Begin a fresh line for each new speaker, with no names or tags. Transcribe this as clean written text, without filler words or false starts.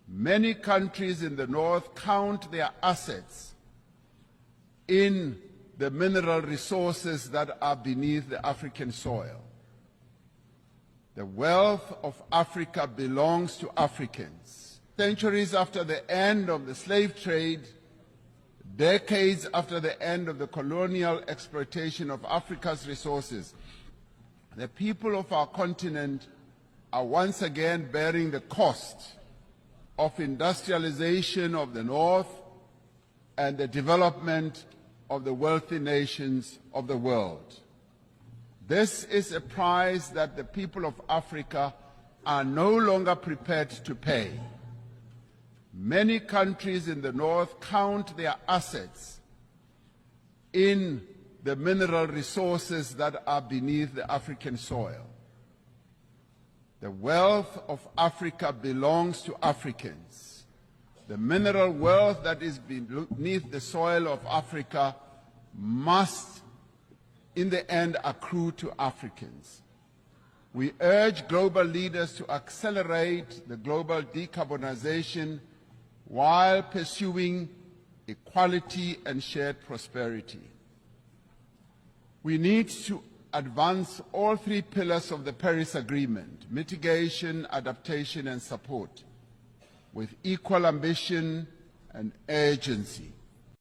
Many countries in the North count their assets in the mineral resources that are beneath the African soil. The wealth of Africa belongs to Africans. Centuries after the end of the slave trade, decades after the end of the colonial exploitation of Africa's resources, the people of our continent are once again bearing the cost of industrialization of the North and the development of the wealthy nations of the world. This is a price that the people of Africa are no longer prepared to pay. Many countries in the North count their assets in the mineral resources that are beneath the African soil. The wealth of Africa belongs to Africans. The mineral wealth that is beneath the soil of Africa must, in the end, accrue to Africans. We urge global leaders to accelerate the global decarbonization while pursuing equality and shared prosperity. We need to advance all three pillars of the Paris Agreement: mitigation, adaptation, and support, with equal ambition and urgency.